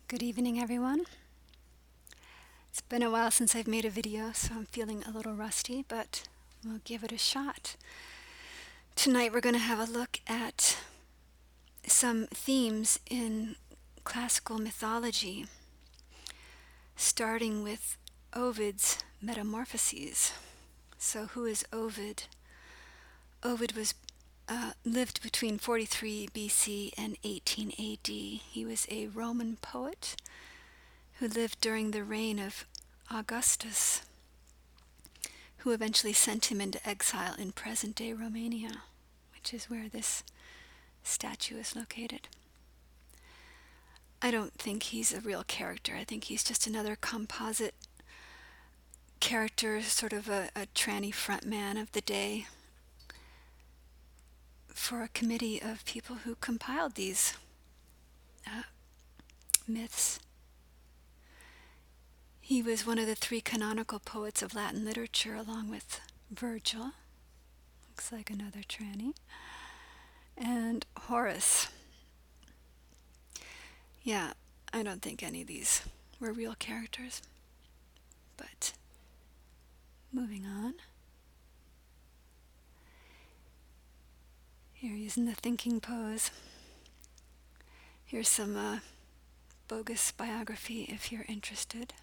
Good evening, everyone. It's been a while since I've made a video, so I'm feeling a little rusty, but we'll give it a shot. Tonight we're going to have a look at some themes in classical mythology, starting with Ovid's Metamorphoses. So who is Ovid? Ovid lived between 43 BC and 18 AD. He was a Roman poet who lived during the reign of Augustus, who eventually sent him into exile in present-day Romania, which is where this statue is located. I don't think he's a real character. I think he's just another composite character, sort of a tranny frontman of the day for a committee of people who compiled these myths. He was one of the three canonical poets of Latin literature, along with Virgil, looks like another tranny, and Horace. Yeah, I don't think any of these were real characters. But moving on. Here he's in the thinking pose. Here's some bogus biography if you're interested.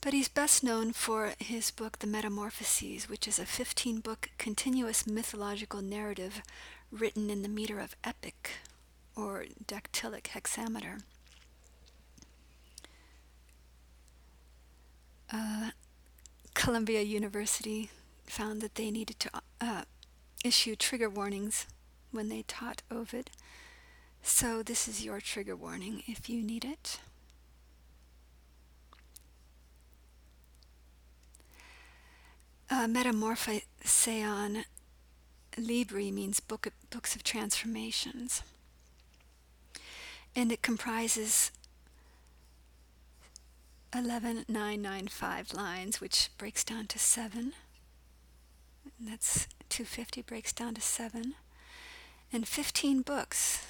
But he's best known for his book, The Metamorphoses, which is a 15-book continuous mythological narrative written in the meter of epic, or dactylic hexameter. Columbia University found that they needed to issue trigger warnings when they taught Ovid. So this is your trigger warning if you need it. Metamorphoseon Libri means books of transformations. And it comprises 11,995 lines, which breaks down to 7. And that's 250 breaks down to 7. And 15 books.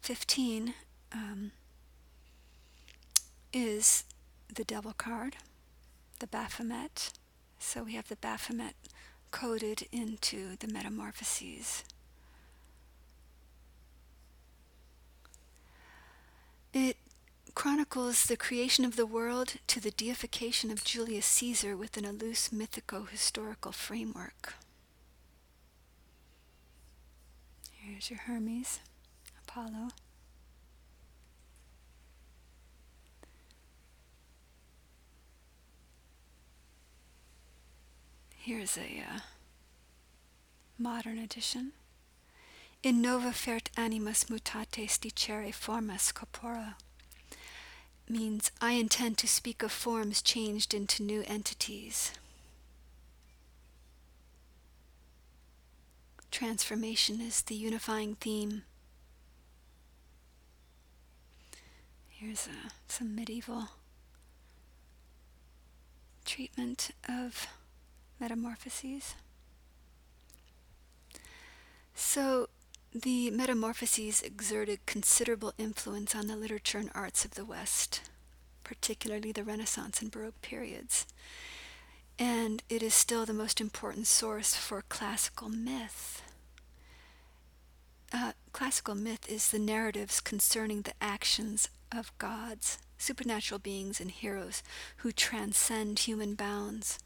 15 is the devil card, the Baphomet. So we have the Baphomet coded into the Metamorphoses. It chronicles the creation of the world to the deification of Julius Caesar within a loose mythico-historical framework. Here's your Hermes, Apollo. Here's a modern edition. In nova fert animus mutates dicere formas corpora means I intend to speak of forms changed into new entities. Transformation is the unifying theme. Here's some medieval treatment of Metamorphoses. So the Metamorphoses exerted considerable influence on the literature and arts of the West, particularly the Renaissance and Baroque periods. And it is still the most important source for classical myth. Classical myth is the narratives concerning the actions of gods, supernatural beings, and heroes who transcend human bounds.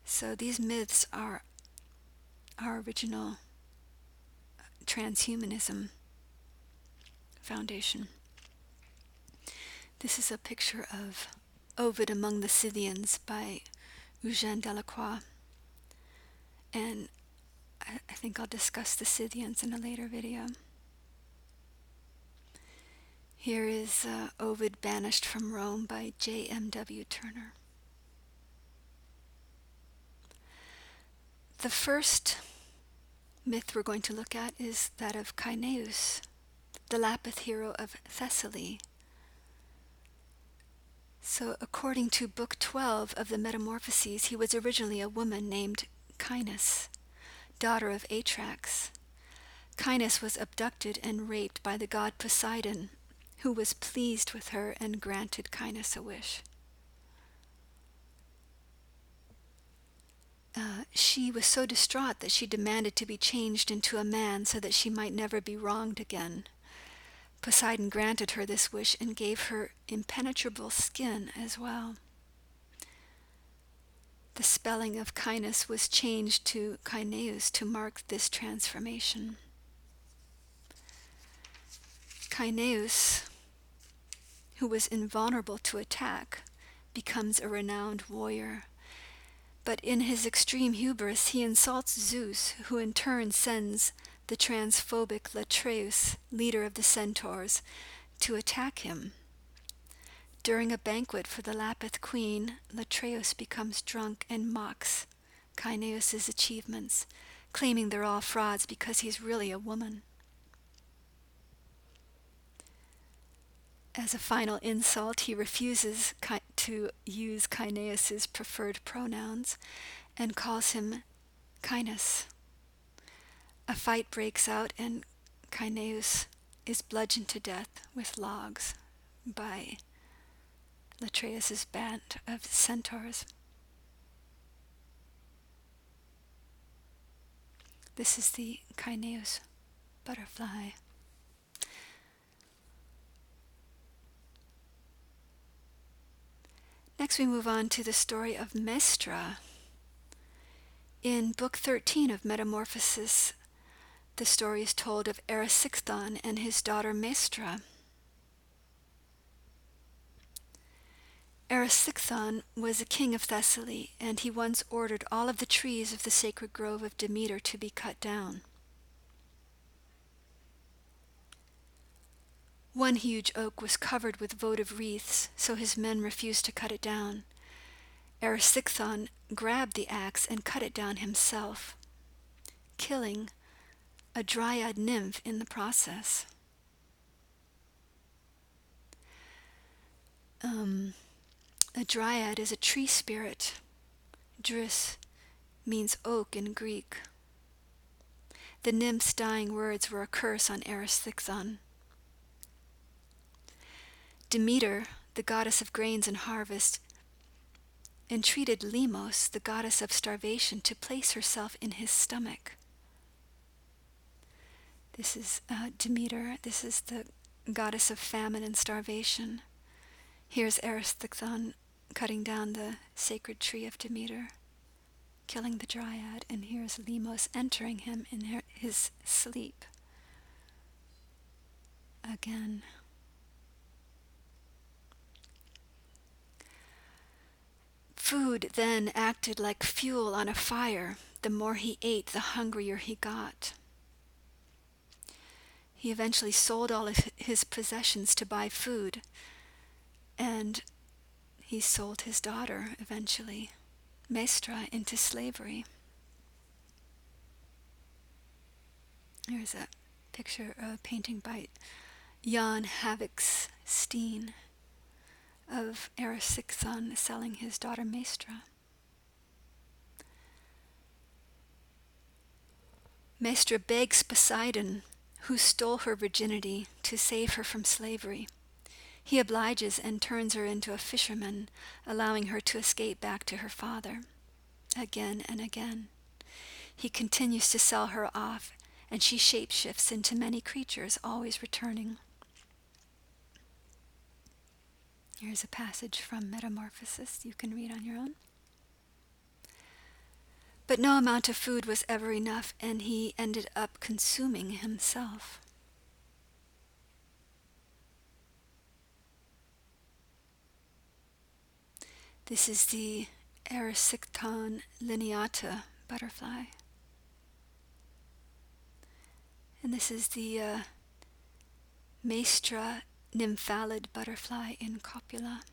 So these myths are our original transhumanism foundation. This is a picture of Ovid among the Scythians by Eugène Delacroix. And I think I'll discuss the Scythians in a later video. Here is Ovid Banished from Rome by J.M.W. Turner. The first myth we're going to look at is that of Caeneus, the Lapith hero of Thessaly. So according to Book 12 of the Metamorphoses, he was originally a woman named Caenis, daughter of Atrax. Cainus was abducted and raped by the god Poseidon, who was pleased with her and granted Cainus a wish. She was so distraught that she demanded to be changed into a man so that she might never be wronged again. Poseidon granted her this wish and gave her impenetrable skin as well. The spelling of Cainus was changed to Kaineus to mark this transformation. Kaineus, who was invulnerable to attack, becomes a renowned warrior. But in his extreme hubris, he insults Zeus, who in turn sends the transphobic Latreus, leader of the centaurs, to attack him. During a banquet for the Lapith queen, Latreus becomes drunk and mocks Kaineus' achievements, claiming they're all frauds because he's really a woman. As a final insult, he refuses to use Kaineus' preferred pronouns and calls him Cainus. A fight breaks out and Kaineus is bludgeoned to death with logs by Latreus' band of centaurs. This is the Kaineus butterfly. Next we move on to the story of Mestra. In Book 13 of Metamorphoses, the story is told of Erysichthon and his daughter Mestra. Erysichthon was a king of Thessaly, and he once ordered all of the trees of the sacred grove of Demeter to be cut down. One huge oak was covered with votive wreaths, so his men refused to cut it down. Erysichthon grabbed the axe and cut it down himself, killing a dryad nymph in the process. A dryad is a tree spirit. Dris means oak in Greek. The nymph's dying words were a curse on Erysichthon. Demeter, the goddess of grains and harvest, entreated Lemos, the goddess of starvation, to place herself in his stomach. This is Demeter. This is the goddess of famine and starvation. Here's Erysichthon cutting down the sacred tree of Demeter, killing the dryad, and here's Lemos entering him in his sleep. Again. Food then acted like fuel on a fire. The more he ate, the hungrier he got. He eventually sold all of his possessions to buy food, and he sold his daughter, eventually, Mestra, into slavery. Here's a picture, a painting by Jan Havix Steen of Erysichthon selling his daughter Mestra. Mestra begs Poseidon, who stole her virginity, to save her from slavery. He obliges and turns her into a fisherman, allowing her to escape back to her father. Again and again. He continues to sell her off, and she shapeshifts into many creatures, always returning. Here's a passage from Metamorphoses you can read on your own. But no amount of food was ever enough, and he ended up consuming himself. This is the Erysichthon lineata butterfly. And this is the Mestra nymphalid butterfly in copula.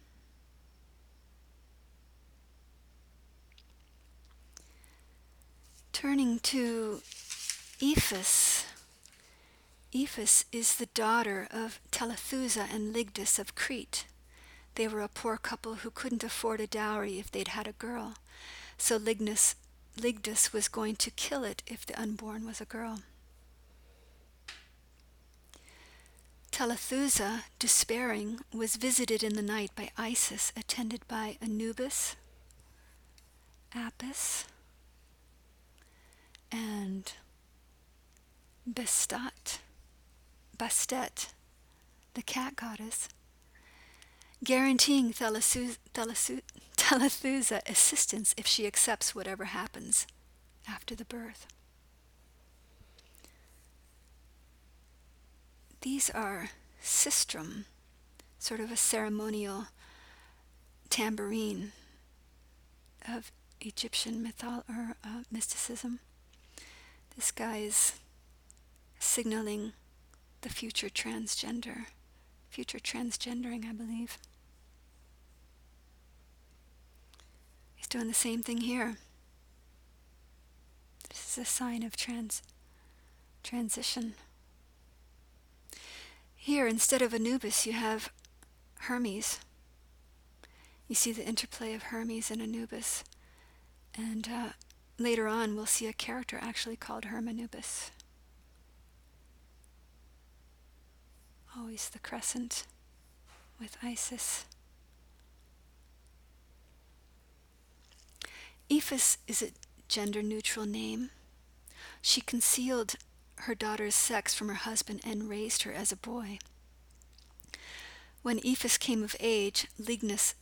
Turning to Ephus. Ephus is the daughter of Telethusa and Lygdus of Crete. They were a poor couple who couldn't afford a dowry if they'd had a girl, so Lygdus was going to kill it if the unborn was a girl. Telethusa, despairing, was visited in the night by Isis, attended by Anubis, Apis, and Bastet, the cat goddess, guaranteeing Telethusa assistance if she accepts whatever happens after the birth. These are sistrum, sort of a ceremonial tambourine of Egyptian mysticism. This guy is signaling the future transgendering, I believe. He's doing the same thing here. This is a sign of transition. Here, instead of Anubis, you have Hermes. You see the interplay of Hermes and Anubis. And later on, we'll see a character actually called Hermanubis. Always the crescent with Isis. Iphis is a gender-neutral name. She concealed her daughter's sex from her husband and raised her as a boy. When Iphis came of age, Ligdus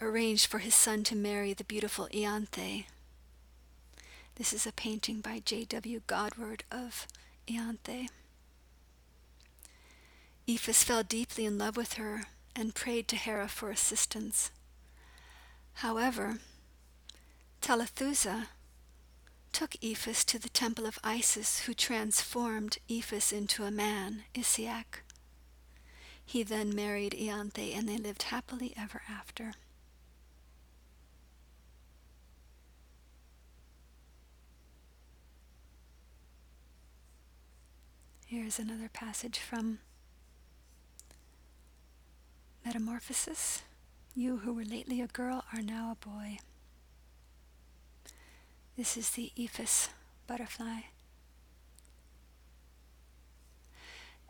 arranged for his son to marry the beautiful Ianthe. This is a painting by J.W. Godward of Ianthe. Iphis fell deeply in love with her and prayed to Hera for assistance. However, Telethusa took Iphis to the temple of Isis, who transformed Iphis into a man, Isiac. He then married Ianthe, and they lived happily ever after. Here's another passage from Metamorphoses. You who were lately a girl are now a boy. This is the Iphis butterfly.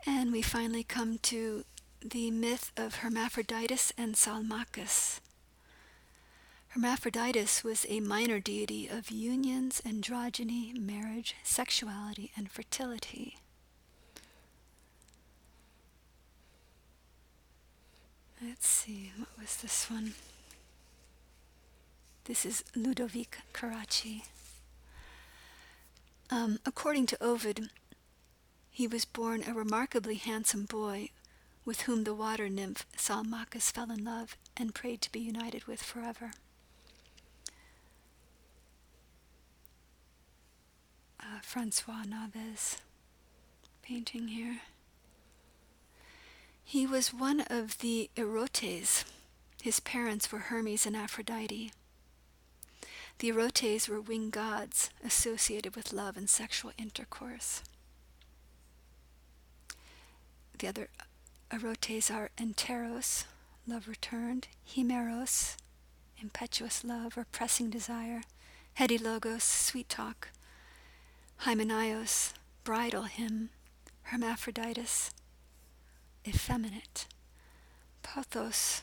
And we finally come to the myth of Hermaphroditus and Salmachus. Hermaphroditus was a minor deity of unions, androgyny, marriage, sexuality, and fertility. Let's see, what was this one? This is Ludovic Carracci. According to Ovid, he was born a remarkably handsome boy with whom the water nymph Salmachus fell in love and prayed to be united with forever. Francois Naves painting here. He was one of the Erotes. His parents were Hermes and Aphrodite. The Erotes were winged gods associated with love and sexual intercourse. The other Erotes are Enteros, love returned; Himeros, impetuous love or pressing desire; Hedilogos, sweet talk; Hymenaios, bridal hymn; Hermaphroditus, effeminate; Pothos,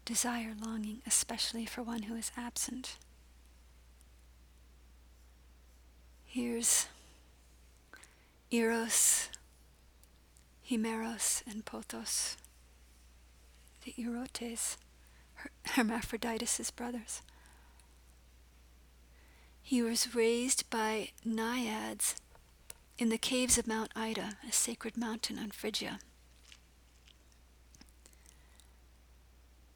desire, longing, especially for one who is absent. Here's Eros, Himeros, and Pothos, the Erotes, Hermaphroditus' brothers. He was raised by naiads in the caves of Mount Ida, a sacred mountain on Phrygia.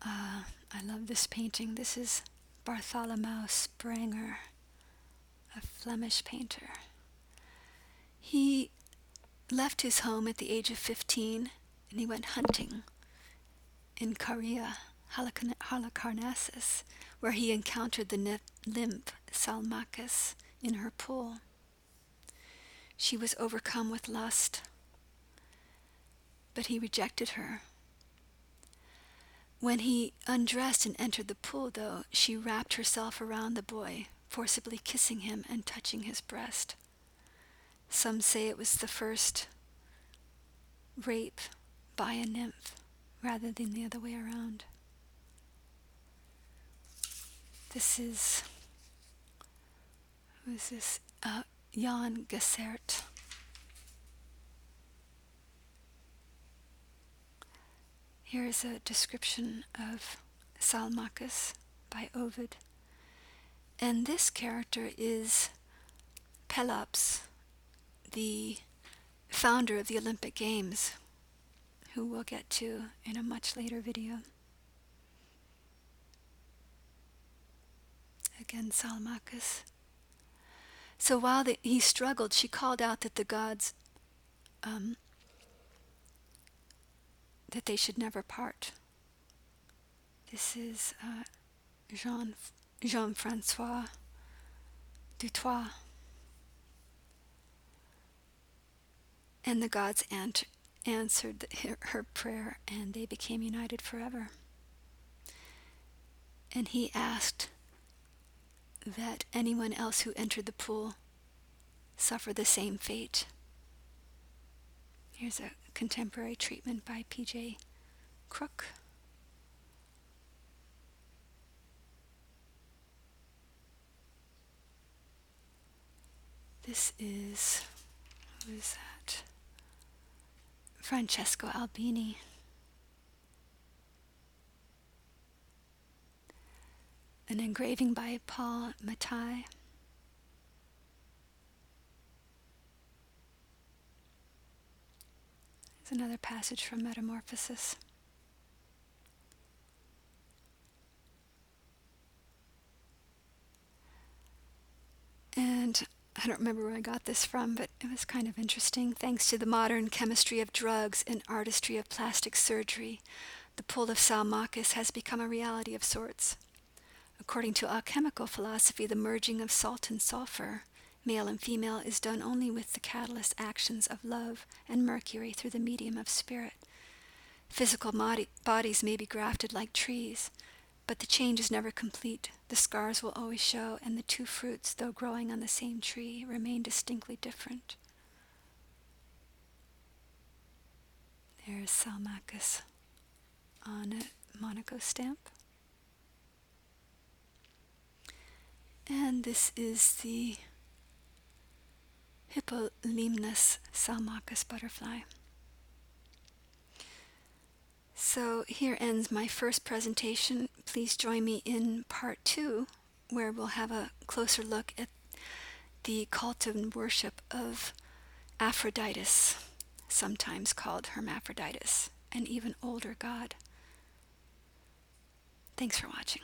I love this painting. This is Bartholomew Sprenger, a Flemish painter. He left his home at the age of 15 and he went hunting in Caria, Halicarnassus, where he encountered the nymph Salmachus in her pool. She was overcome with lust, but he rejected her. When he undressed and entered the pool, though, she wrapped herself around the boy, forcibly kissing him and touching his breast. Some say it was the first rape by a nymph rather than the other way around. This is, who is this? Jan Gessert. Here is a description of Salmachus by Ovid. And this character is Pelops, the founder of the Olympic Games, who we'll get to in a much later video. Again, Salmachus. So while he struggled, she called out that the gods, that they should never part. This is Jean-Francois Dutoit. And the gods answered her prayer, and they became united forever. And he asked that anyone else who entered the pool suffer the same fate. Here's a contemporary treatment by P.J. Crook. This is, who is that? Francesco Albini. An engraving by Paul Mattei. There's another passage from Metamorphoses. And I don't remember where I got this from, but it was kind of interesting. Thanks to the modern chemistry of drugs and artistry of plastic surgery, the pool of Salmachus has become a reality of sorts. According to alchemical philosophy, the merging of salt and sulfur, male and female, is done only with the catalyst actions of love and mercury through the medium of spirit. Physical bodies may be grafted like trees, but the change is never complete. The scars will always show, and the two fruits, though growing on the same tree, remain distinctly different. There's Salmachus on a Monaco stamp. And this is the Hippolymus Salmachus butterfly. So here ends my first presentation. Please join me in part 2, where we'll have a closer look at the cult and worship of Aphroditus, sometimes called Hermaphroditus, an even older god. Thanks for watching.